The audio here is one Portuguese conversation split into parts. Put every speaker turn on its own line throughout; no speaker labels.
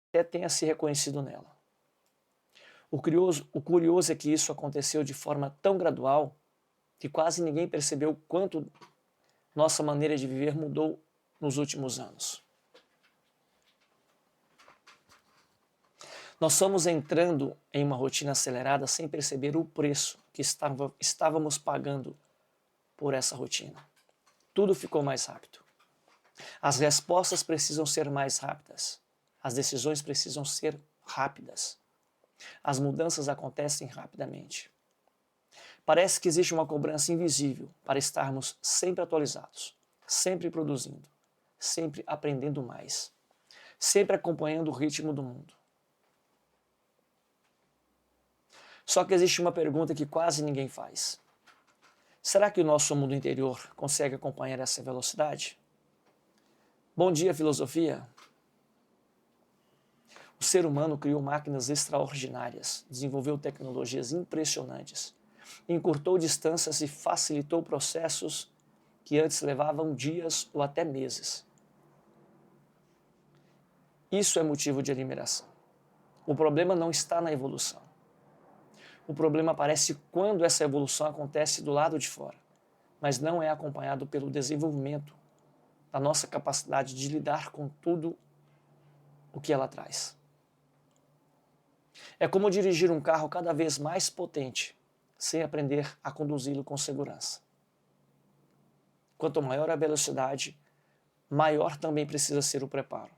até tenha se reconhecido nela. O curioso é que isso aconteceu de forma tão gradual que quase ninguém percebeu quanto nossa maneira de viver mudou nos últimos anos. Nós fomos entrando em uma rotina acelerada sem perceber o preço que estávamos pagando por essa rotina. Tudo ficou mais rápido. As respostas precisam ser mais rápidas. As decisões precisam ser rápidas. As mudanças acontecem rapidamente. Parece que existe uma cobrança invisível para estarmos sempre atualizados, sempre produzindo, sempre aprendendo mais, sempre acompanhando o ritmo do mundo. Só que existe uma pergunta que quase ninguém faz. Será que o nosso mundo interior consegue acompanhar essa velocidade? Bom dia, filosofia! O ser humano criou máquinas extraordinárias, desenvolveu tecnologias impressionantes, encurtou distâncias e facilitou processos que antes levavam dias ou até meses. Isso é motivo de admiração. O problema não está na evolução. O problema aparece quando essa evolução acontece do lado de fora, mas não é acompanhado pelo desenvolvimento da nossa capacidade de lidar com tudo o que ela traz. É como dirigir um carro cada vez mais potente, sem aprender a conduzi-lo com segurança. Quanto maior a velocidade, maior também precisa ser o preparo.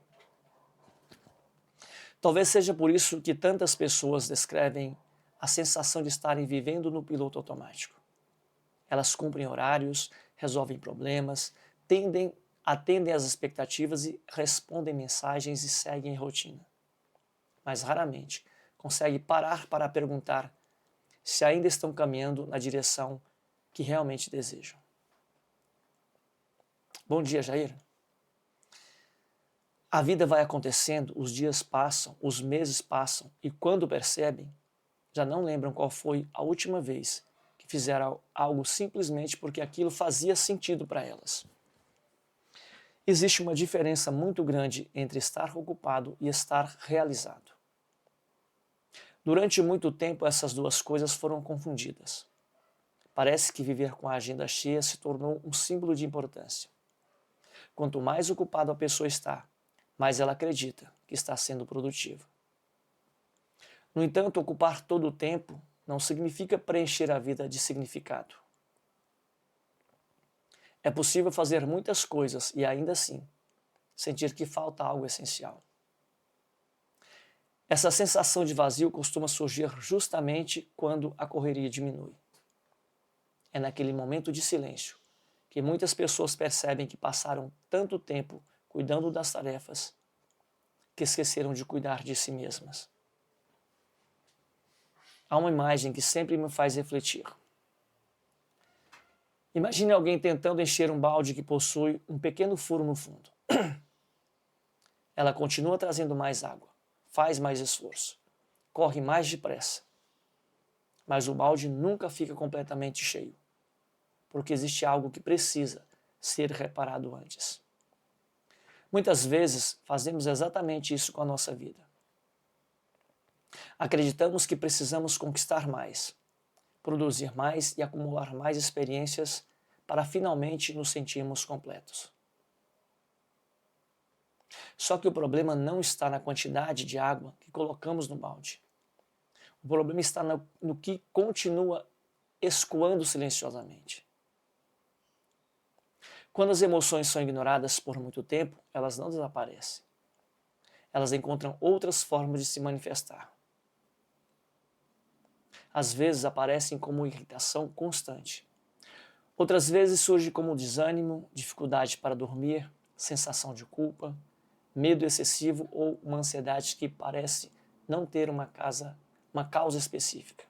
Talvez seja por isso que tantas pessoas descrevem a sensação de estarem vivendo no piloto automático. Elas cumprem horários, resolvem problemas, atendem às expectativas e respondem mensagens e seguem rotina. Mas raramente conseguem parar para perguntar se ainda estão caminhando na direção que realmente desejam. Bom dia, Jair. A vida vai acontecendo, os dias passam, os meses passam e quando percebem, já não lembram qual foi a última vez que fizeram algo simplesmente porque aquilo fazia sentido para elas. Existe uma diferença muito grande entre estar ocupado e estar realizado. Durante muito tempo, essas duas coisas foram confundidas. Parece que viver com a agenda cheia se tornou um símbolo de importância. Quanto mais ocupada a pessoa está, mais ela acredita que está sendo produtiva. No entanto, ocupar todo o tempo não significa preencher a vida de significado. É possível fazer muitas coisas e ainda assim sentir que falta algo essencial. Essa sensação de vazio costuma surgir justamente quando a correria diminui. É naquele momento de silêncio que muitas pessoas percebem que passaram tanto tempo cuidando das tarefas que esqueceram de cuidar de si mesmas. Há uma imagem que sempre me faz refletir. Imagine alguém tentando encher um balde que possui um pequeno furo no fundo. Ela continua trazendo mais água, faz mais esforço, corre mais depressa. Mas o balde nunca fica completamente cheio, porque existe algo que precisa ser reparado antes. Muitas vezes fazemos exatamente isso com a nossa vida. Acreditamos que precisamos conquistar mais, produzir mais e acumular mais experiências para finalmente nos sentirmos completos. Só que o problema não está na quantidade de água que colocamos no balde. O problema está no que continua escoando silenciosamente. Quando as emoções são ignoradas por muito tempo, elas não desaparecem. Elas encontram outras formas de se manifestar. Às vezes aparecem como irritação constante. Outras vezes surge como desânimo, dificuldade para dormir, sensação de culpa, medo excessivo ou uma ansiedade que parece não ter uma causa específica.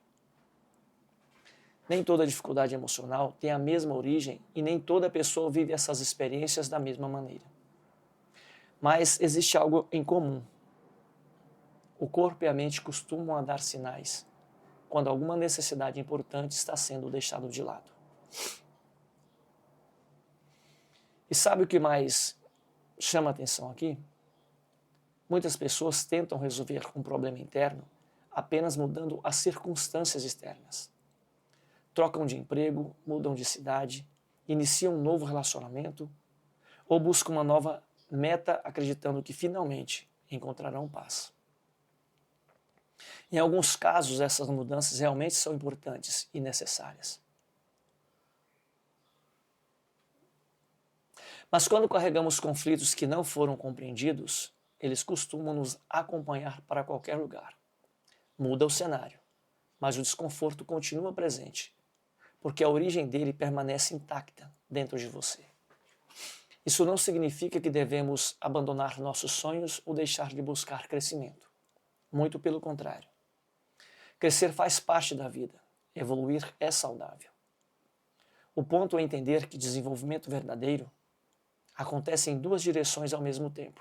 Nem toda dificuldade emocional tem a mesma origem e nem toda pessoa vive essas experiências da mesma maneira. Mas existe algo em comum. O corpo e a mente costumam dar sinais quando alguma necessidade importante está sendo deixada de lado. E sabe o que mais chama atenção aqui? Muitas pessoas tentam resolver um problema interno apenas mudando as circunstâncias externas. Trocam de emprego, mudam de cidade, iniciam um novo relacionamento ou buscam uma nova meta acreditando que finalmente encontrarão paz. Em alguns casos, essas mudanças realmente são importantes e necessárias. Mas quando carregamos conflitos que não foram compreendidos, eles costumam nos acompanhar para qualquer lugar. Muda o cenário, mas o desconforto continua presente, porque a origem dele permanece intacta dentro de você. Isso não significa que devemos abandonar nossos sonhos ou deixar de buscar crescimento. Muito pelo contrário. Crescer faz parte da vida. Evoluir é saudável. O ponto é entender que desenvolvimento verdadeiro acontece em duas direções ao mesmo tempo.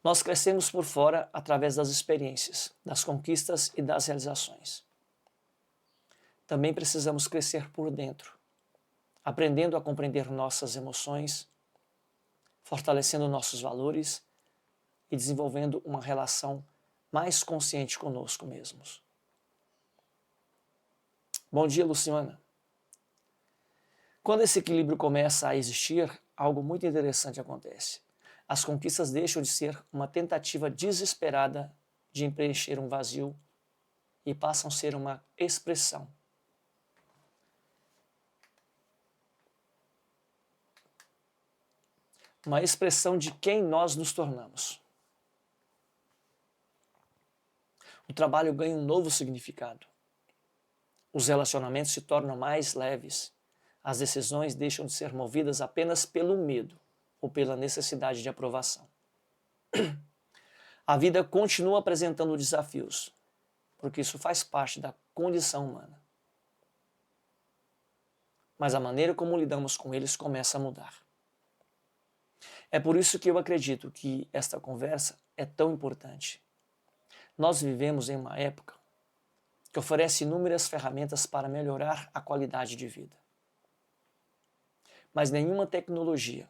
Nós crescemos por fora através das experiências, das conquistas e das realizações. Também precisamos crescer por dentro, aprendendo a compreender nossas emoções, fortalecendo nossos valores e desenvolvendo uma relação mais consciente conosco mesmos. Bom dia, Luciana. Quando esse equilíbrio começa a existir, algo muito interessante acontece. As conquistas deixam de ser uma tentativa desesperada de preencher um vazio e passam a ser uma expressão. Uma expressão de quem nós nos tornamos. O trabalho ganha um novo significado. Os relacionamentos se tornam mais leves. As decisões deixam de ser movidas apenas pelo medo ou pela necessidade de aprovação. A vida continua apresentando desafios, porque isso faz parte da condição humana. Mas a maneira como lidamos com eles começa a mudar. É por isso que eu acredito que esta conversa é tão importante. Nós vivemos em uma época que oferece inúmeras ferramentas para melhorar a qualidade de vida. Mas nenhuma tecnologia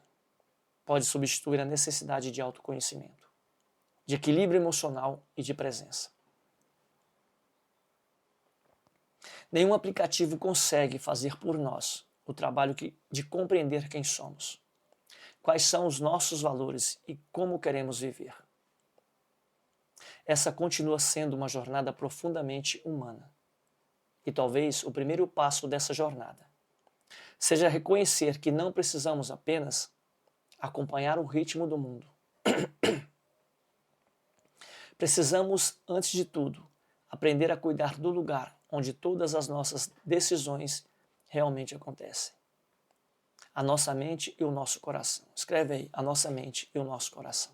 pode substituir a necessidade de autoconhecimento, de equilíbrio emocional e de presença. Nenhum aplicativo consegue fazer por nós o trabalho de compreender quem somos, quais são os nossos valores e como queremos viver. Essa continua sendo uma jornada profundamente humana. E talvez o primeiro passo dessa jornada seja reconhecer que não precisamos apenas acompanhar o ritmo do mundo. Precisamos, antes de tudo, aprender a cuidar do lugar onde todas as nossas decisões realmente acontecem. A nossa mente e o nosso coração. Escreve aí, a nossa mente e o nosso coração.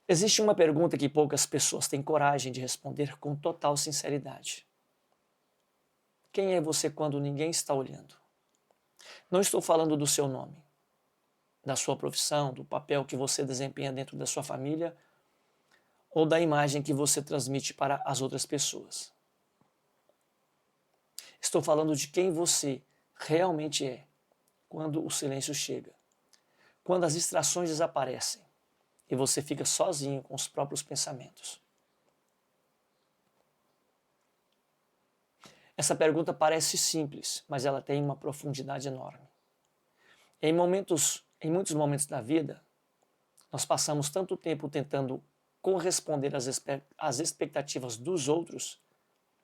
Existe uma pergunta que poucas pessoas têm coragem de responder com total sinceridade. Quem é você quando ninguém está olhando? Não estou falando do seu nome, da sua profissão, do papel que você desempenha dentro da sua família ou da imagem que você transmite para as outras pessoas. Estou falando de quem você realmente é quando o silêncio chega, quando as distrações desaparecem e você fica sozinho com os próprios pensamentos. Essa pergunta parece simples, mas ela tem uma profundidade enorme. Em muitos momentos da vida, nós passamos tanto tempo tentando corresponder às expectativas dos outros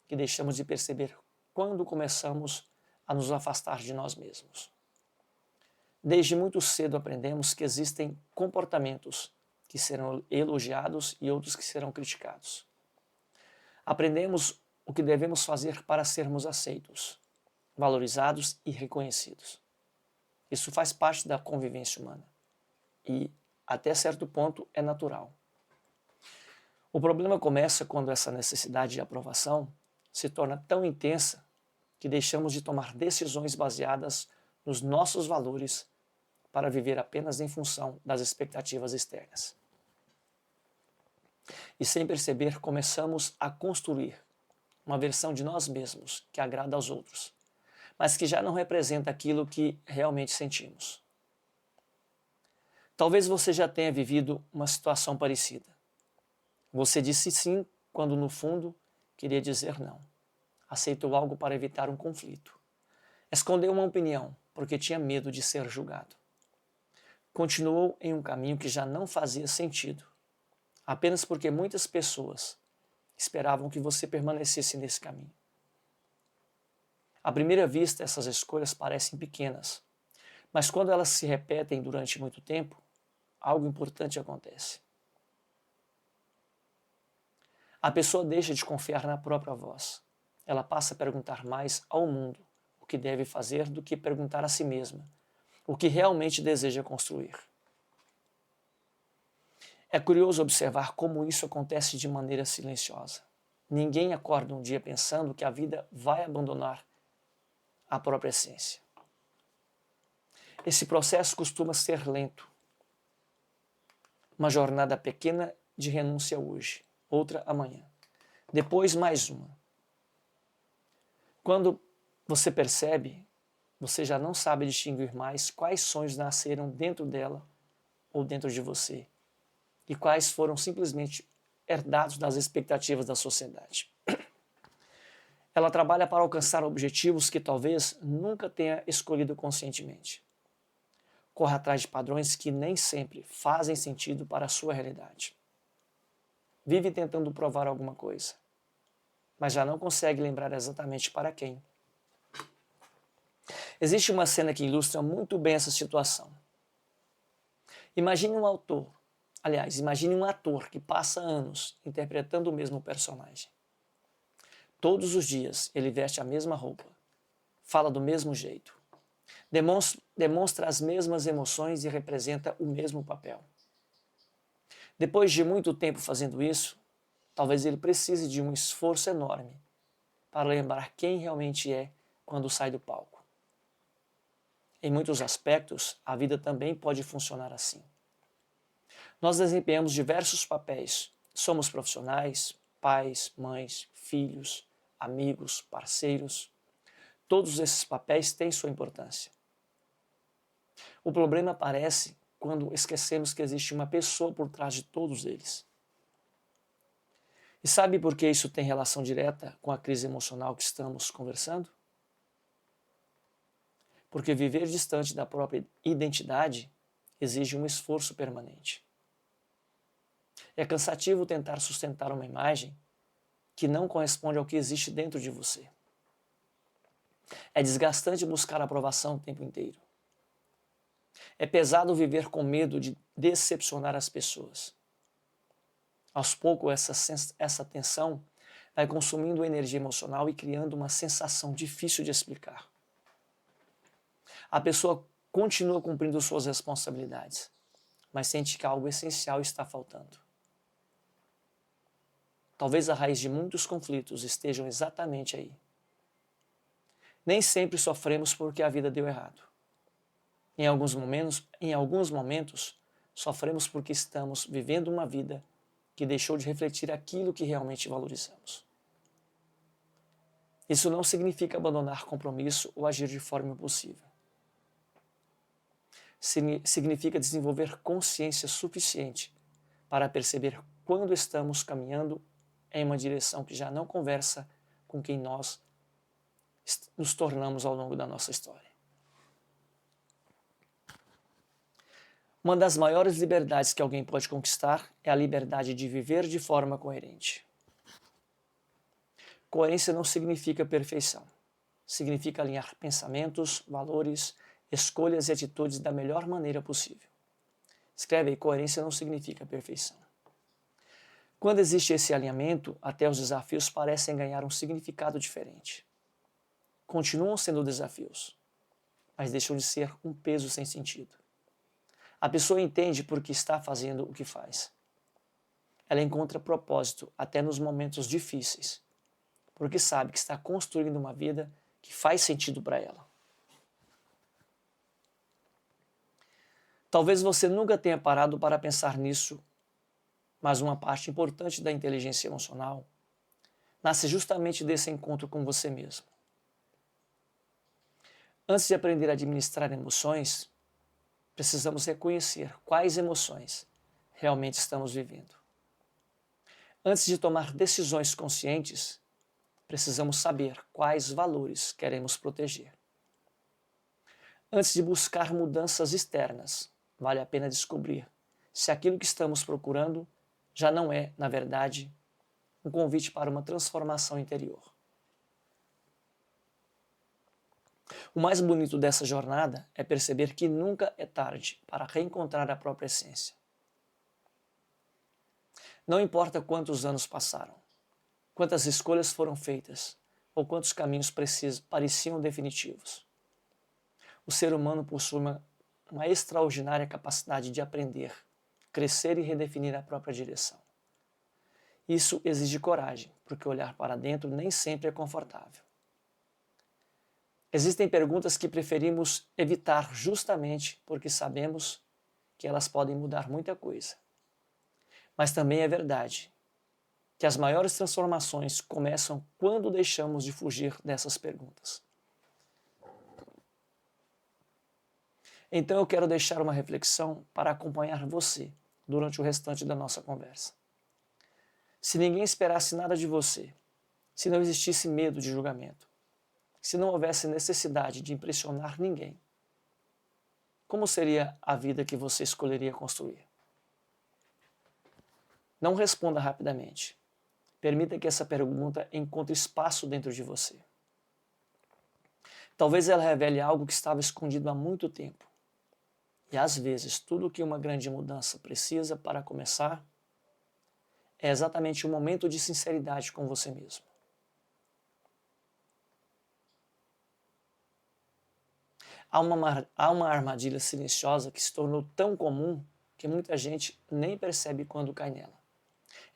que deixamos de perceber quando começamos a nos afastar de nós mesmos. Desde muito cedo aprendemos que existem comportamentos que serão elogiados e outros que serão criticados. Aprendemos o que devemos fazer para sermos aceitos, valorizados e reconhecidos. Isso faz parte da convivência humana e, até certo ponto, é natural. O problema começa quando essa necessidade de aprovação se torna tão intensa que deixamos de tomar decisões baseadas nos nossos valores para viver apenas em função das expectativas externas. E sem perceber, começamos a construir uma versão de nós mesmos que agrada aos outros, mas que já não representa aquilo que realmente sentimos. Talvez você já tenha vivido uma situação parecida. Você disse sim quando no fundo queria dizer não. Aceitou algo para evitar um conflito. Escondeu uma opinião porque tinha medo de ser julgado. Continuou em um caminho que já não fazia sentido, apenas porque muitas pessoas esperavam que você permanecesse nesse caminho. À primeira vista, essas escolhas parecem pequenas, mas quando elas se repetem durante muito tempo, algo importante acontece. A pessoa deixa de confiar na própria voz. Ela passa a perguntar mais ao mundo o que deve fazer do que perguntar a si mesma o que realmente deseja construir. É curioso observar como isso acontece de maneira silenciosa. Ninguém acorda um dia pensando que a vida vai abandonar a própria essência. Esse processo costuma ser lento. Uma jornada pequena de renúncia hoje, outra amanhã. Depois mais uma. Quando você percebe, você já não sabe distinguir mais quais sonhos nasceram dentro dela ou dentro de você e quais foram simplesmente herdados das expectativas da sociedade. Ela trabalha para alcançar objetivos que talvez nunca tenha escolhido conscientemente. Corre atrás de padrões que nem sempre fazem sentido para a sua realidade. Vive tentando provar alguma coisa, mas já não consegue lembrar exatamente para quem. Existe uma cena que ilustra muito bem essa situação. Imagine um ator que passa anos interpretando o mesmo personagem. Todos os dias ele veste a mesma roupa, fala do mesmo jeito, demonstra as mesmas emoções e representa o mesmo papel. Depois de muito tempo fazendo isso, talvez ele precise de um esforço enorme para lembrar quem realmente é quando sai do palco. Em muitos aspectos, a vida também pode funcionar assim. Nós desempenhamos diversos papéis. Somos profissionais, pais, mães, filhos, amigos, parceiros. Todos esses papéis têm sua importância. O problema aparece quando esquecemos que existe uma pessoa por trás de todos eles. E sabe por que isso tem relação direta com a crise emocional que estamos conversando? Porque viver distante da própria identidade exige um esforço permanente. É cansativo tentar sustentar uma imagem que não corresponde ao que existe dentro de você. É desgastante buscar aprovação o tempo inteiro. É pesado viver com medo de decepcionar as pessoas. Aos poucos, essa tensão vai consumindo energia emocional e criando uma sensação difícil de explicar. A pessoa continua cumprindo suas responsabilidades, mas sente que algo essencial está faltando. Talvez a raiz de muitos conflitos estejam exatamente aí. Nem sempre sofremos porque a vida deu errado. Em alguns momentos, sofremos porque estamos vivendo uma vida que deixou de refletir aquilo que realmente valorizamos. Isso não significa abandonar compromisso ou agir de forma impossível. Significa desenvolver consciência suficiente para perceber quando estamos caminhando em uma direção que já não conversa com quem nós nos tornamos ao longo da nossa história. Uma das maiores liberdades que alguém pode conquistar é a liberdade de viver de forma coerente. Coerência não significa perfeição. Significa alinhar pensamentos, valores, escolhas e atitudes da melhor maneira possível. Escreve aí, coerência não significa perfeição. Quando existe esse alinhamento, até os desafios parecem ganhar um significado diferente. Continuam sendo desafios, mas deixam de ser um peso sem sentido. A pessoa entende por que está fazendo o que faz. Ela encontra propósito até nos momentos difíceis, porque sabe que está construindo uma vida que faz sentido para ela. Talvez você nunca tenha parado para pensar nisso, mas uma parte importante da inteligência emocional nasce justamente desse encontro com você mesmo. Antes de aprender a administrar emoções, precisamos reconhecer quais emoções realmente estamos vivendo. Antes de tomar decisões conscientes, precisamos saber quais valores queremos proteger. Antes de buscar mudanças externas, vale a pena descobrir se aquilo que estamos procurando já não é, na verdade, um convite para uma transformação interior. O mais bonito dessa jornada é perceber que nunca é tarde para reencontrar a própria essência. Não importa quantos anos passaram, quantas escolhas foram feitas ou quantos caminhos pareciam definitivos. O ser humano possui uma extraordinária capacidade de aprender, crescer e redefinir a própria direção. Isso exige coragem, porque olhar para dentro nem sempre é confortável. Existem perguntas que preferimos evitar justamente porque sabemos que elas podem mudar muita coisa. Mas também é verdade que as maiores transformações começam quando deixamos de fugir dessas perguntas. Então eu quero deixar uma reflexão para acompanhar você durante o restante da nossa conversa. Se ninguém esperasse nada de você, se não existisse medo de julgamento, se não houvesse necessidade de impressionar ninguém, como seria a vida que você escolheria construir? Não responda rapidamente. Permita que essa pergunta encontre espaço dentro de você. Talvez ela revele algo que estava escondido há muito tempo. E às vezes, tudo o que uma grande mudança precisa para começar é exatamente um momento de sinceridade com você mesmo. Há uma armadilha silenciosa que se tornou tão comum que muita gente nem percebe quando cai nela.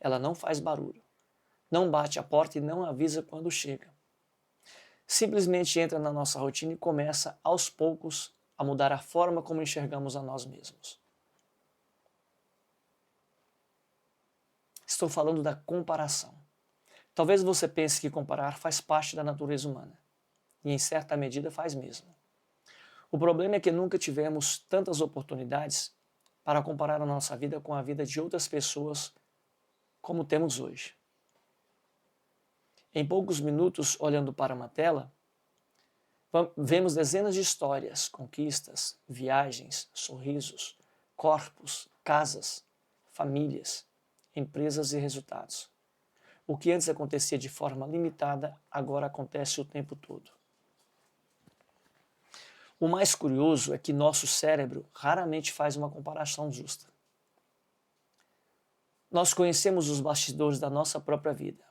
Ela não faz barulho, não bate a porta e não avisa quando chega. Simplesmente entra na nossa rotina e começa, aos poucos, a mudar a forma como enxergamos a nós mesmos. Estou falando da comparação. Talvez você pense que comparar faz parte da natureza humana, e em certa medida faz mesmo. O problema é que nunca tivemos tantas oportunidades para comparar a nossa vida com a vida de outras pessoas como temos hoje. Em poucos minutos, olhando para uma tela, vemos dezenas de histórias, conquistas, viagens, sorrisos, corpos, casas, famílias, empresas e resultados. O que antes acontecia de forma limitada, agora acontece o tempo todo. O mais curioso é que nosso cérebro raramente faz uma comparação justa. Nós conhecemos os bastidores da nossa própria vida,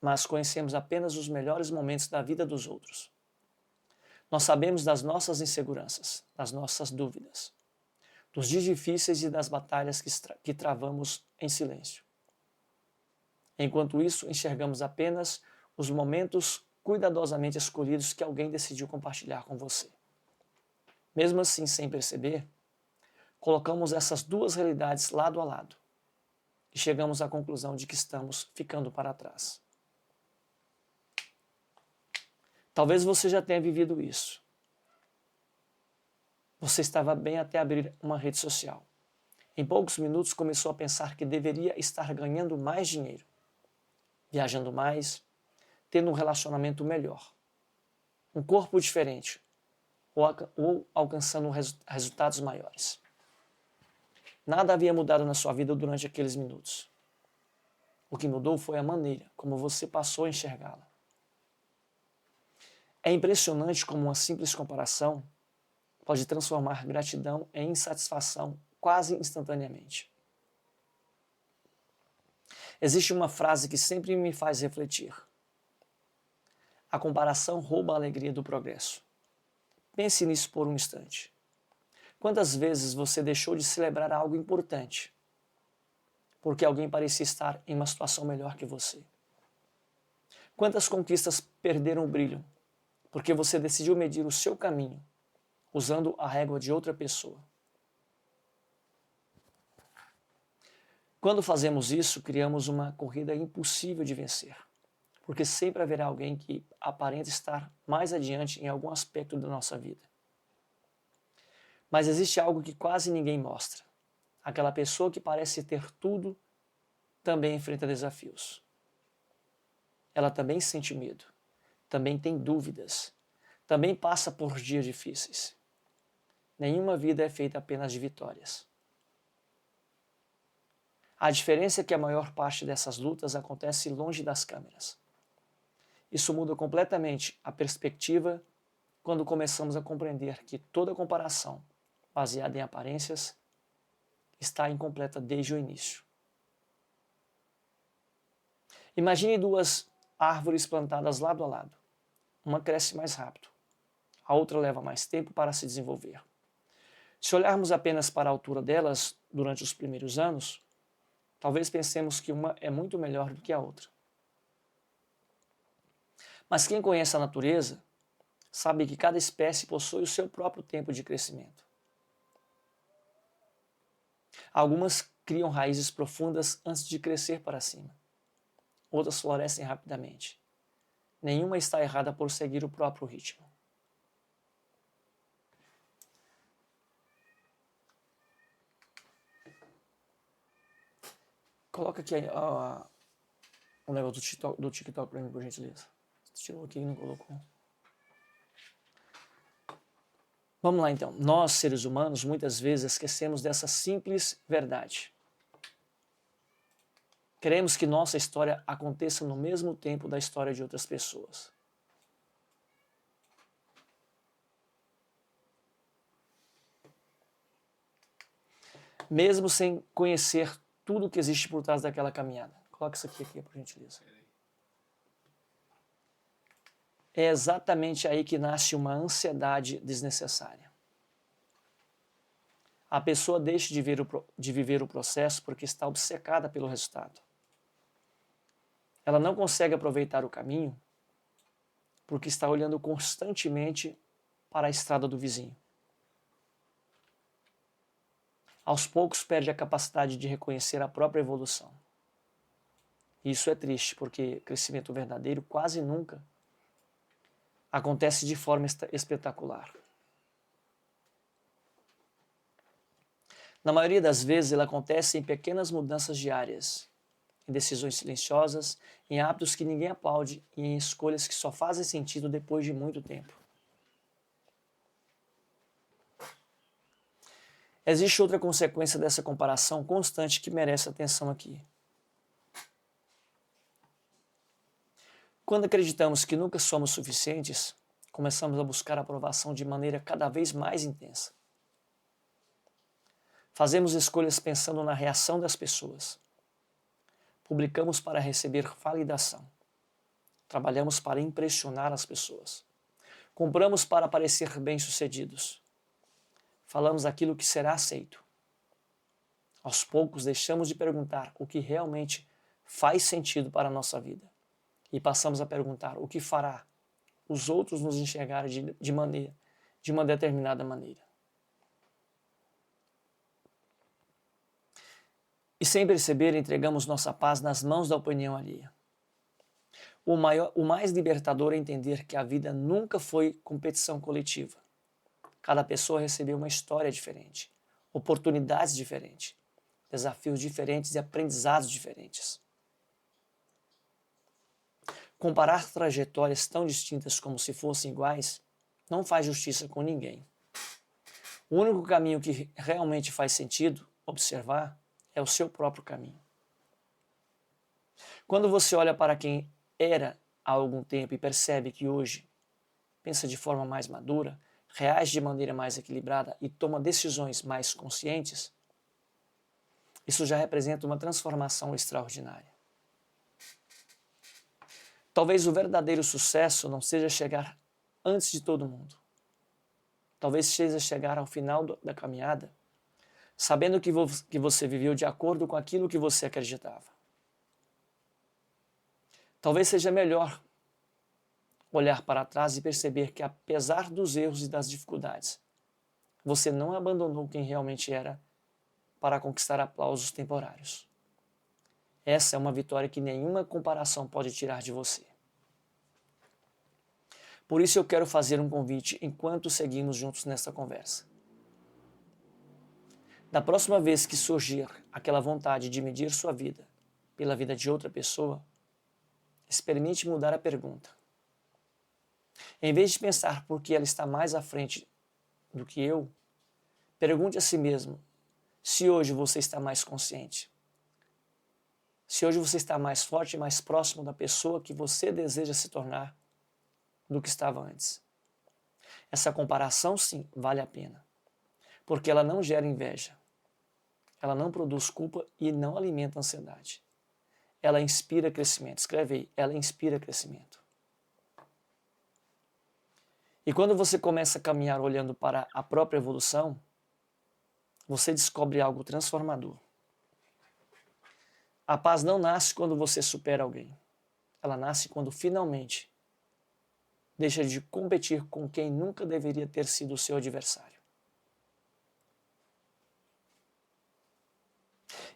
mas conhecemos apenas os melhores momentos da vida dos outros. Nós sabemos das nossas inseguranças, das nossas dúvidas, dos dias difíceis e das batalhas que travamos em silêncio. Enquanto isso, enxergamos apenas os momentos cuidadosamente escolhidos que alguém decidiu compartilhar com você. Mesmo assim, sem perceber, colocamos essas duas realidades lado a lado e chegamos à conclusão de que estamos ficando para trás. Talvez você já tenha vivido isso. Você estava bem até abrir uma rede social. Em poucos minutos começou a pensar que deveria estar ganhando mais dinheiro, viajando mais, tendo um relacionamento melhor, um corpo diferente ou alcançando resultados maiores. Nada havia mudado na sua vida durante aqueles minutos. O que mudou foi a maneira como você passou a enxergá-la. É impressionante como uma simples comparação pode transformar gratidão em insatisfação quase instantaneamente. Existe uma frase que sempre me faz refletir. A comparação rouba a alegria do progresso. Pense nisso por um instante. Quantas vezes você deixou de celebrar algo importante porque alguém parecia estar em uma situação melhor que você? Quantas conquistas perderam o brilho porque você decidiu medir o seu caminho usando a régua de outra pessoa? Quando fazemos isso, criamos uma corrida impossível de vencer, porque sempre haverá alguém que aparenta estar mais adiante em algum aspecto da nossa vida. Mas existe algo que quase ninguém mostra. Aquela pessoa que parece ter tudo também enfrenta desafios. Ela também sente medo, também tem dúvidas, também passa por dias difíceis. Nenhuma vida é feita apenas de vitórias. A diferença é que a maior parte dessas lutas acontece longe das câmeras. Isso muda completamente a perspectiva quando começamos a compreender que toda comparação baseada em aparências está incompleta desde o início. Imagine duas árvores plantadas lado a lado. Uma cresce mais rápido, a outra leva mais tempo para se desenvolver. Se olharmos apenas para a altura delas durante os primeiros anos, talvez pensemos que uma é muito melhor do que a outra. Mas quem conhece a natureza sabe que cada espécie possui o seu próprio tempo de crescimento. Algumas criam raízes profundas antes de crescer para cima. Outras florescem rapidamente. Nenhuma está errada por seguir o próprio ritmo. Coloca aqui o negócio do TikTok para mim, por gentileza. Você tirou aqui e não colocou. Vamos lá então. Nós, seres humanos, muitas vezes esquecemos dessa simples verdade. Queremos que nossa história aconteça no mesmo tempo da história de outras pessoas. Mesmo sem conhecer tudo que existe por trás daquela caminhada. Coloca isso aqui, por gentileza. É exatamente aí que nasce uma ansiedade desnecessária. A pessoa deixa de viver o processo porque está obcecada pelo resultado. Ela não consegue aproveitar o caminho porque está olhando constantemente para a estrada do vizinho. Aos poucos perde a capacidade de reconhecer a própria evolução. Isso é triste, porque crescimento verdadeiro quase nunca acontece de forma espetacular. Na maioria das vezes, ele acontece em pequenas mudanças diárias, em decisões silenciosas, em hábitos que ninguém aplaude e em escolhas que só fazem sentido depois de muito tempo. Existe outra consequência dessa comparação constante que merece atenção aqui. Quando acreditamos que nunca somos suficientes, começamos a buscar aprovação de maneira cada vez mais intensa. Fazemos escolhas pensando na reação das pessoas. Publicamos para receber validação. Trabalhamos para impressionar as pessoas. Compramos para parecer bem-sucedidos. Falamos aquilo que será aceito. Aos poucos deixamos de perguntar o que realmente faz sentido para a nossa vida e passamos a perguntar o que fará os outros nos enxergarem de uma determinada maneira. E sem perceber, entregamos nossa paz nas mãos da opinião alheia. O mais libertador é entender que a vida nunca foi competição coletiva. Cada pessoa recebeu uma história diferente, oportunidades diferentes, desafios diferentes e aprendizados diferentes. Comparar trajetórias tão distintas como se fossem iguais não faz justiça com ninguém. O único caminho que realmente faz sentido observar é o seu próprio caminho. Quando você olha para quem era há algum tempo e percebe que hoje pensa de forma mais madura, reage de maneira mais equilibrada e toma decisões mais conscientes, isso já representa uma transformação extraordinária. Talvez o verdadeiro sucesso não seja chegar antes de todo mundo. Talvez seja chegar ao final da caminhada, sabendo que você viveu de acordo com aquilo que você acreditava. Talvez seja melhor olhar para trás e perceber que, apesar dos erros e das dificuldades, você não abandonou quem realmente era para conquistar aplausos temporários. Essa é uma vitória que nenhuma comparação pode tirar de você. Por isso eu quero fazer um convite enquanto seguimos juntos nesta conversa. Da próxima vez que surgir aquela vontade de medir sua vida pela vida de outra pessoa, experimente mudar a pergunta. Em vez de pensar por que ela está mais à frente do que eu, pergunte a si mesmo se hoje você está mais consciente. Se hoje você está mais forte e mais próximo da pessoa que você deseja se tornar do que estava antes. Essa comparação, sim, vale a pena, porque ela não gera inveja, ela não produz culpa e não alimenta ansiedade. Ela inspira crescimento. Escreve aí, ela inspira crescimento. E quando você começa a caminhar olhando para a própria evolução, você descobre algo transformador. A paz não nasce quando você supera alguém. Ela nasce quando finalmente deixa de competir com quem nunca deveria ter sido o seu adversário.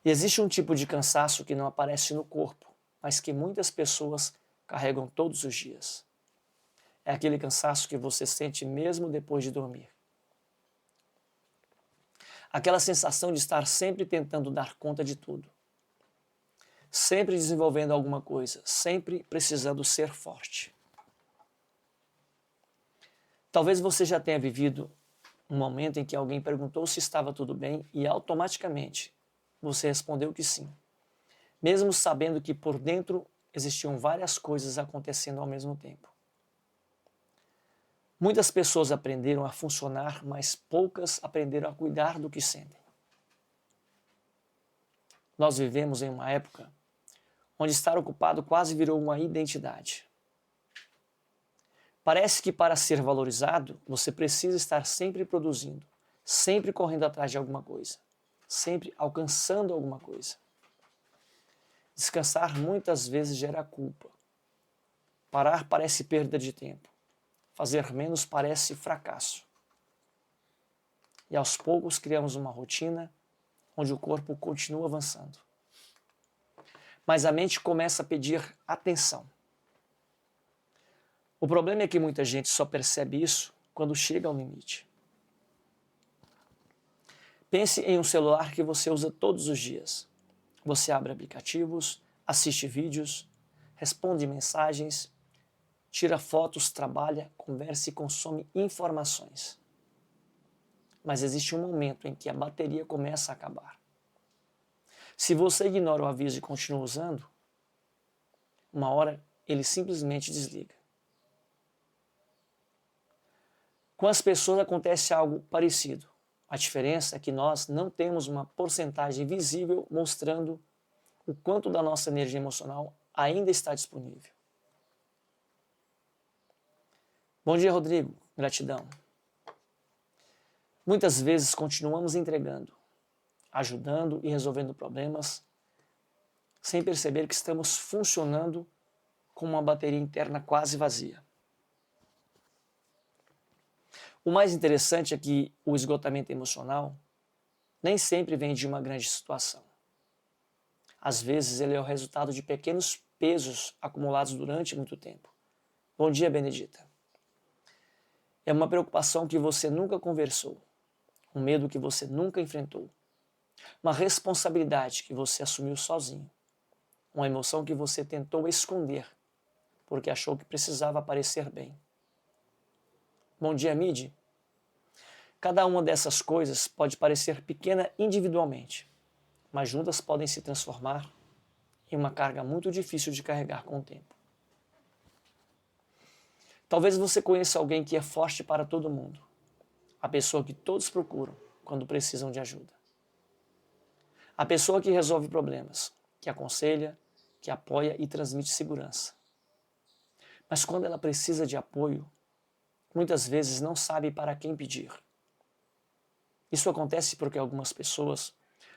E existe um tipo de cansaço que não aparece no corpo, mas que muitas pessoas carregam todos os dias. É aquele cansaço que você sente mesmo depois de dormir. Aquela sensação de estar sempre tentando dar conta de tudo. Sempre desenvolvendo alguma coisa, sempre precisando ser forte. Talvez você já tenha vivido um momento em que alguém perguntou se estava tudo bem e automaticamente você respondeu que sim, mesmo sabendo que por dentro existiam várias coisas acontecendo ao mesmo tempo. Muitas pessoas aprenderam a funcionar, mas poucas aprenderam a cuidar do que sentem. Nós vivemos em uma época onde estar ocupado quase virou uma identidade. Parece que para ser valorizado, você precisa estar sempre produzindo, sempre correndo atrás de alguma coisa, sempre alcançando alguma coisa. Descansar muitas vezes gera culpa. Parar parece perda de tempo. Fazer menos parece fracasso. E aos poucos criamos uma rotina onde o corpo continua avançando. Mas a mente começa a pedir atenção. O problema é que muita gente só percebe isso quando chega ao limite. Pense em um celular que você usa todos os dias. Você abre aplicativos, assiste vídeos, responde mensagens, tira fotos, trabalha, conversa e consome informações. Mas existe um momento em que a bateria começa a acabar. Se você ignora o aviso e continua usando, uma hora ele simplesmente desliga. Com as pessoas acontece algo parecido. A diferença é que nós não temos uma porcentagem visível mostrando o quanto da nossa energia emocional ainda está disponível. Bom dia, Rodrigo. Gratidão. Muitas vezes continuamos entregando, ajudando e resolvendo problemas sem perceber que estamos funcionando com uma bateria interna quase vazia. O mais interessante é que o esgotamento emocional nem sempre vem de uma grande situação. Às vezes ele é o resultado de pequenos pesos acumulados durante muito tempo. Bom dia, Benedita. É uma preocupação que você nunca conversou, um medo que você nunca enfrentou, uma responsabilidade que você assumiu sozinho, uma emoção que você tentou esconder porque achou que precisava parecer bem. Bom dia, Midi. Cada uma dessas coisas pode parecer pequena individualmente, mas juntas podem se transformar em uma carga muito difícil de carregar com o tempo. Talvez você conheça alguém que é forte para todo mundo, a pessoa que todos procuram quando precisam de ajuda. A pessoa que resolve problemas, que aconselha, que apoia e transmite segurança. Mas quando ela precisa de apoio, muitas vezes não sabe para quem pedir. Isso acontece porque algumas pessoas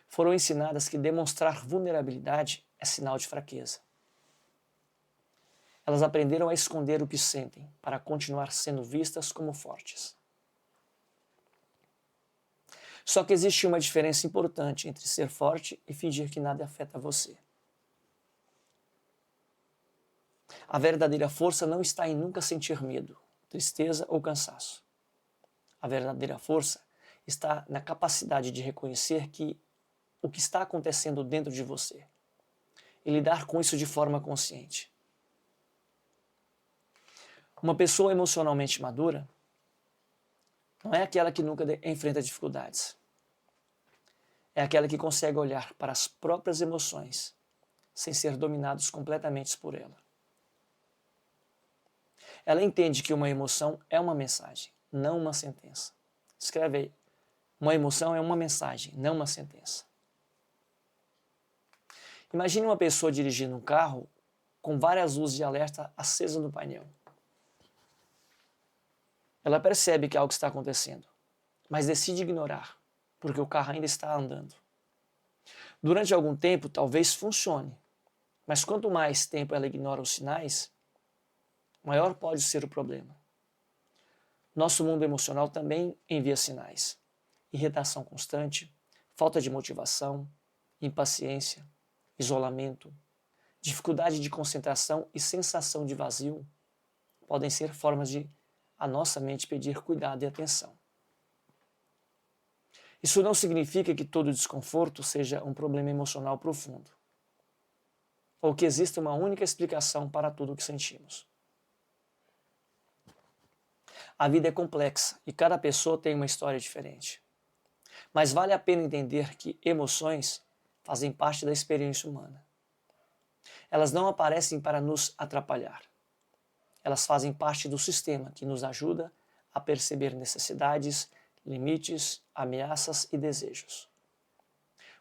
foram ensinadas que demonstrar vulnerabilidade é sinal de fraqueza. Elas aprenderam a esconder o que sentem para continuar sendo vistas como fortes. Só que existe uma diferença importante entre ser forte e fingir que nada afeta você. A verdadeira força não está em nunca sentir medo, tristeza ou cansaço. A verdadeira força está na capacidade de reconhecer o que está acontecendo dentro de você e lidar com isso de forma consciente. Uma pessoa emocionalmente madura não é aquela que nunca enfrenta dificuldades. É aquela que consegue olhar para as próprias emoções sem ser dominados completamente por ela. Ela entende que uma emoção é uma mensagem, não uma sentença. Escreve aí. Uma emoção é uma mensagem, não uma sentença. Imagine uma pessoa dirigindo um carro com várias luzes de alerta acesas no painel. Ela percebe que algo está acontecendo, mas decide ignorar, porque o carro ainda está andando. Durante algum tempo, talvez funcione, mas quanto mais tempo ela ignora os sinais, maior pode ser o problema. Nosso mundo emocional também envia sinais. Irritação constante, falta de motivação, impaciência, isolamento, dificuldade de concentração e sensação de vazio podem ser formas de a nossa mente pedir cuidado e atenção. Isso não significa que todo desconforto seja um problema emocional profundo, ou que exista uma única explicação para tudo o que sentimos. A vida é complexa e cada pessoa tem uma história diferente. Mas vale a pena entender que emoções fazem parte da experiência humana. Elas não aparecem para nos atrapalhar. Elas fazem parte do sistema que nos ajuda a perceber necessidades, limites, ameaças e desejos.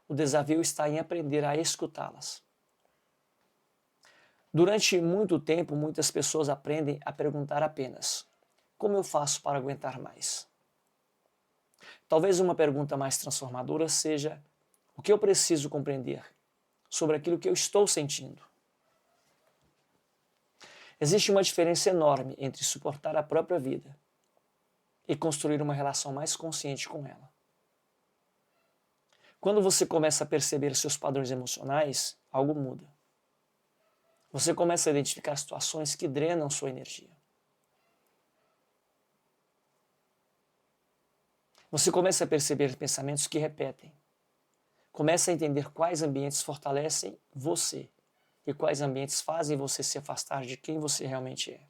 O desafio está em aprender a escutá-las. Durante muito tempo, muitas pessoas aprendem a perguntar apenas: como eu faço para aguentar mais? Talvez uma pergunta mais transformadora seja: o que eu preciso compreender sobre aquilo que eu estou sentindo? Existe uma diferença enorme entre suportar a própria vida e construir uma relação mais consciente com ela. Quando você começa a perceber seus padrões emocionais, algo muda. Você começa a identificar situações que drenam sua energia. Você começa a perceber pensamentos que repetem. Começa a entender quais ambientes fortalecem você e quais ambientes fazem você se afastar de quem você realmente é.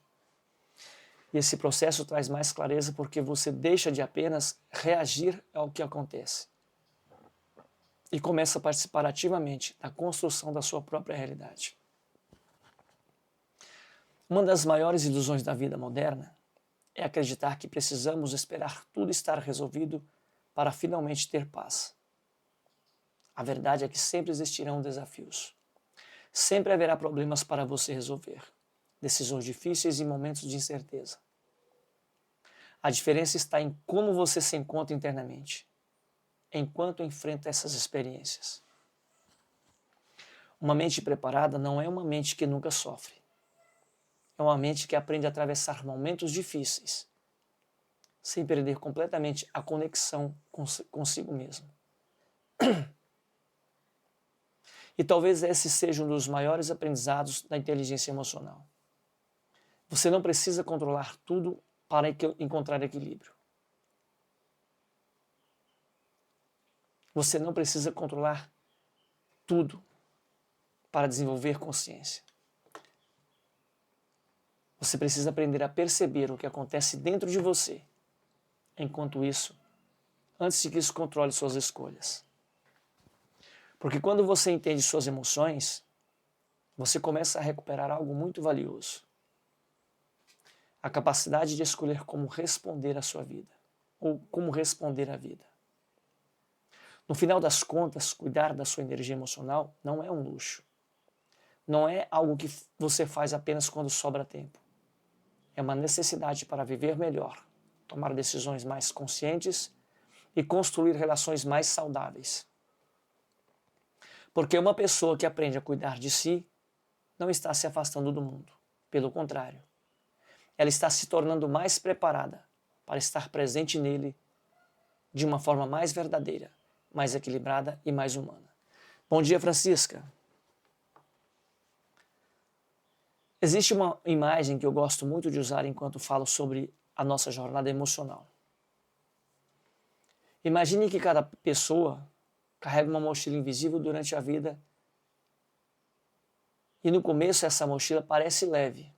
E esse processo traz mais clareza porque você deixa de apenas reagir ao que acontece e começa a participar ativamente da construção da sua própria realidade. Uma das maiores ilusões da vida moderna é acreditar que precisamos esperar tudo estar resolvido para finalmente ter paz. A verdade é que sempre existirão desafios. Sempre haverá problemas para você resolver, decisões difíceis e momentos de incerteza. A diferença está em como você se encontra internamente, enquanto enfrenta essas experiências. Uma mente preparada não é uma mente que nunca sofre. É uma mente que aprende a atravessar momentos difíceis, sem perder completamente a conexão consigo mesmo. E talvez esse seja um dos maiores aprendizados da inteligência emocional. Você não precisa controlar tudo para encontrar equilíbrio. Você não precisa controlar tudo para desenvolver consciência. Você precisa aprender a perceber o que acontece dentro de você. Enquanto isso, antes de que isso controle suas escolhas. Porque quando você entende suas emoções, você começa a recuperar algo muito valioso. A capacidade de escolher como responder à sua vida, ou como responder à vida. No final das contas, cuidar da sua energia emocional não é um luxo. Não é algo que você faz apenas quando sobra tempo. É uma necessidade para viver melhor, tomar decisões mais conscientes e construir relações mais saudáveis. Porque uma pessoa que aprende a cuidar de si não está se afastando do mundo. Pelo contrário, ela está se tornando mais preparada para estar presente nele de uma forma mais verdadeira, mais equilibrada e mais humana. Bom dia, Francisca. Existe uma imagem que eu gosto muito de usar enquanto falo sobre a nossa jornada emocional. Imagine que cada pessoa carrega uma mochila invisível durante a vida e no começo essa mochila parece leve.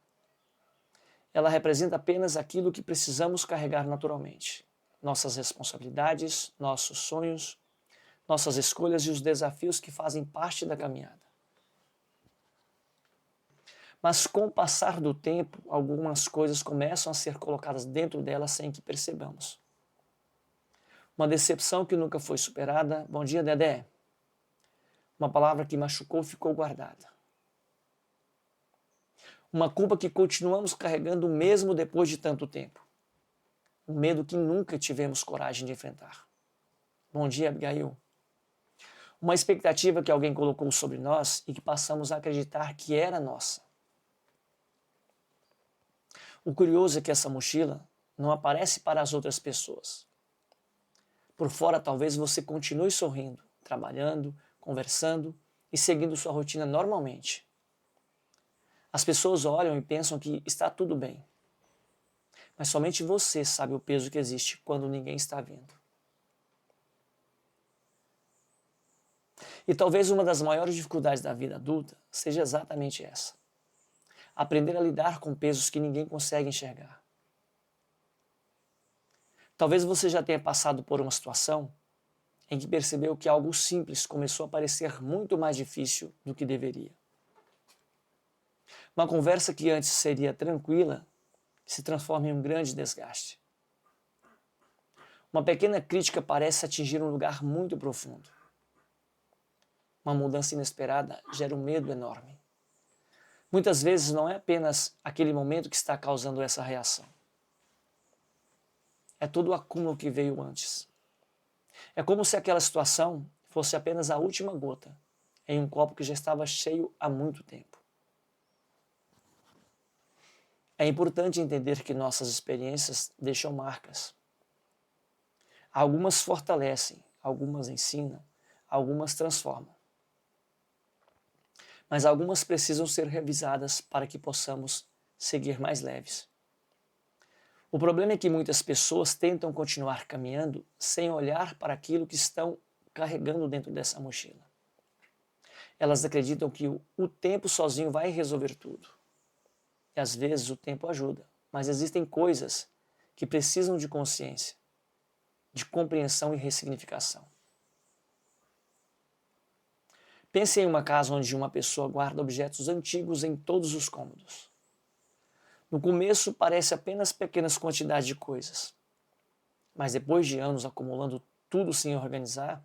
Ela representa apenas aquilo que precisamos carregar naturalmente. Nossas responsabilidades, nossos sonhos, nossas escolhas e os desafios que fazem parte da caminhada. Mas com o passar do tempo, algumas coisas começam a ser colocadas dentro dela sem que percebamos. Uma decepção que nunca foi superada. Bom dia, Dedé. Uma palavra que machucou ficou guardada. Uma culpa que continuamos carregando mesmo depois de tanto tempo. Um medo que nunca tivemos coragem de enfrentar. Bom dia, Abigail. Uma expectativa que alguém colocou sobre nós e que passamos a acreditar que era nossa. O curioso é que essa mochila não aparece para as outras pessoas. Por fora, talvez você continue sorrindo, trabalhando, conversando e seguindo sua rotina normalmente. As pessoas olham e pensam que está tudo bem. Mas somente você sabe o peso que existe quando ninguém está vendo. E talvez uma das maiores dificuldades da vida adulta seja exatamente essa. Aprender a lidar com pesos que ninguém consegue enxergar. Talvez você já tenha passado por uma situação em que percebeu que algo simples começou a parecer muito mais difícil do que deveria. Uma conversa que antes seria tranquila se transforma em um grande desgaste. Uma pequena crítica parece atingir um lugar muito profundo. Uma mudança inesperada gera um medo enorme. Muitas vezes não é apenas aquele momento que está causando essa reação. É todo o acúmulo que veio antes. É como se aquela situação fosse apenas a última gota em um copo que já estava cheio há muito tempo. É importante entender que nossas experiências deixam marcas. Algumas fortalecem, algumas ensinam, algumas transformam. Mas algumas precisam ser revisadas para que possamos seguir mais leves. O problema é que muitas pessoas tentam continuar caminhando sem olhar para aquilo que estão carregando dentro dessa mochila. Elas acreditam que o tempo sozinho vai resolver tudo. E às vezes o tempo ajuda, mas existem coisas que precisam de consciência, de compreensão e ressignificação. Pense em uma casa onde uma pessoa guarda objetos antigos em todos os cômodos. No começo parece apenas pequenas quantidades de coisas, mas depois de anos acumulando tudo sem organizar,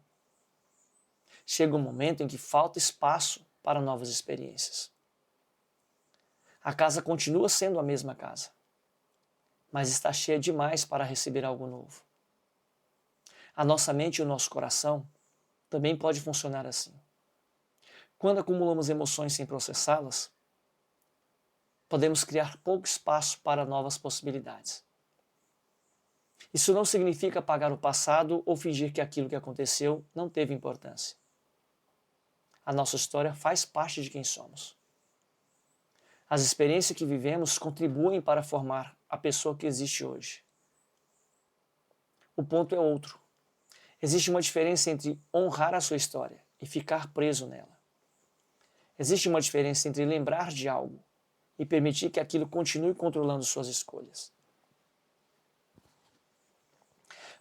chega um momento em que falta espaço para novas experiências. A casa continua sendo a mesma casa, mas está cheia demais para receber algo novo. A nossa mente e o nosso coração também pode funcionar assim. Quando acumulamos emoções sem processá-las, podemos criar pouco espaço para novas possibilidades. Isso não significa apagar o passado ou fingir que aquilo que aconteceu não teve importância. A nossa história faz parte de quem somos. As experiências que vivemos contribuem para formar a pessoa que existe hoje. O ponto é outro. Existe uma diferença entre honrar a sua história e ficar preso nela. Existe uma diferença entre lembrar de algo e permitir que aquilo continue controlando suas escolhas.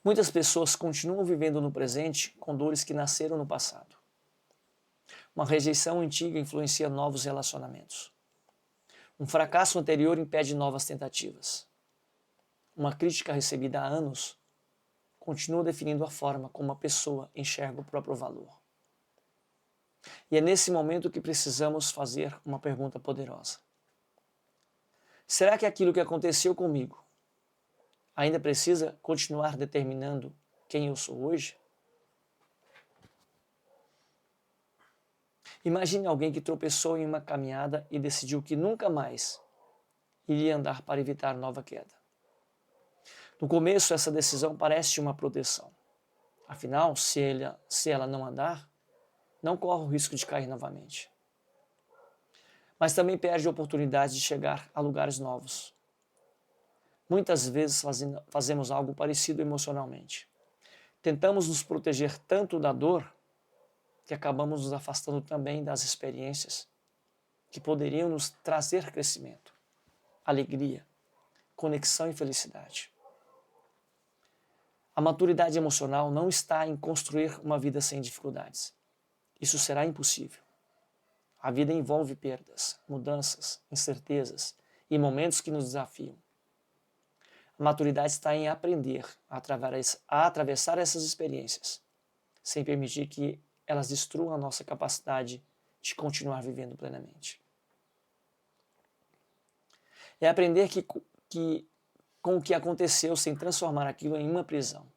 Muitas pessoas continuam vivendo no presente com dores que nasceram no passado. Uma rejeição antiga influencia novos relacionamentos. Um fracasso anterior impede novas tentativas. Uma crítica recebida há anos continua definindo a forma como a pessoa enxerga o próprio valor. E é nesse momento que precisamos fazer uma pergunta poderosa. Será que aquilo que aconteceu comigo ainda precisa continuar determinando quem eu sou hoje? Imagine alguém que tropeçou em uma caminhada e decidiu que nunca mais iria andar para evitar nova queda. No começo, essa decisão parece uma proteção. Afinal, se ela não andar, não corre o risco de cair novamente. Mas também perde a oportunidade de chegar a lugares novos. Muitas vezes fazemos algo parecido emocionalmente. Tentamos nos proteger tanto da dor que acabamos nos afastando também das experiências que poderiam nos trazer crescimento, alegria, conexão e felicidade. A maturidade emocional não está em construir uma vida sem dificuldades. Isso será impossível. A vida envolve perdas, mudanças, incertezas e momentos que nos desafiam. A maturidade está em aprender a atravessar essas experiências, sem permitir que elas destruam a nossa capacidade de continuar vivendo plenamente. É aprender com o que aconteceu sem transformar aquilo em uma prisão.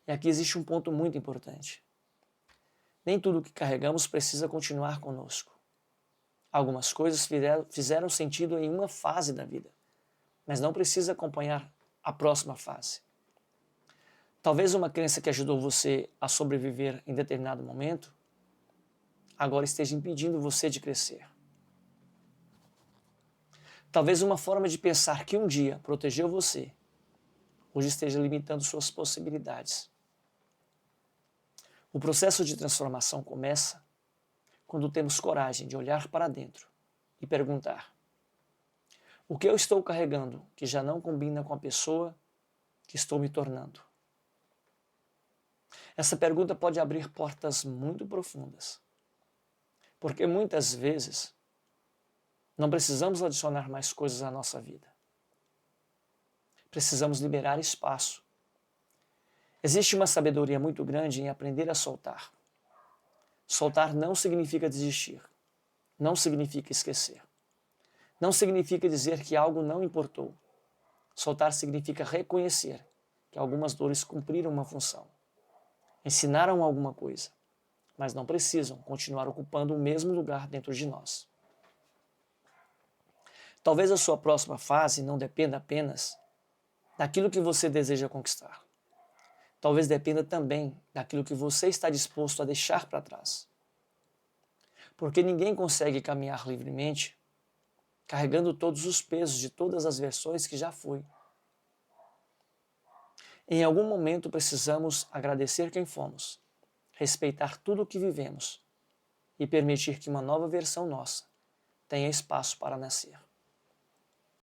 E aqui existe um ponto muito importante. Nem tudo o que carregamos precisa continuar conosco. Algumas coisas fizeram sentido em uma fase da vida, mas não precisa acompanhar a próxima fase. Talvez uma crença que ajudou você a sobreviver em determinado momento, agora esteja impedindo você de crescer. Talvez uma forma de pensar que um dia protegeu você, hoje esteja limitando suas possibilidades. O processo de transformação começa quando temos coragem de olhar para dentro e perguntar: o que eu estou carregando que já não combina com a pessoa que estou me tornando? Essa pergunta pode abrir portas muito profundas, porque muitas vezes não precisamos adicionar mais coisas à nossa vida. Precisamos liberar espaço. Existe uma sabedoria muito grande em aprender a soltar. Soltar não significa desistir, não significa esquecer, não significa dizer que algo não importou. Soltar significa reconhecer que algumas dores cumpriram uma função, ensinaram alguma coisa, mas não precisam continuar ocupando o mesmo lugar dentro de nós. Talvez a sua próxima fase não dependa apenas daquilo que você deseja conquistar. Talvez dependa também daquilo que você está disposto a deixar para trás. Porque ninguém consegue caminhar livremente carregando todos os pesos de todas as versões que já foi. Em algum momento precisamos agradecer quem fomos, respeitar tudo o que vivemos e permitir que uma nova versão nossa tenha espaço para nascer.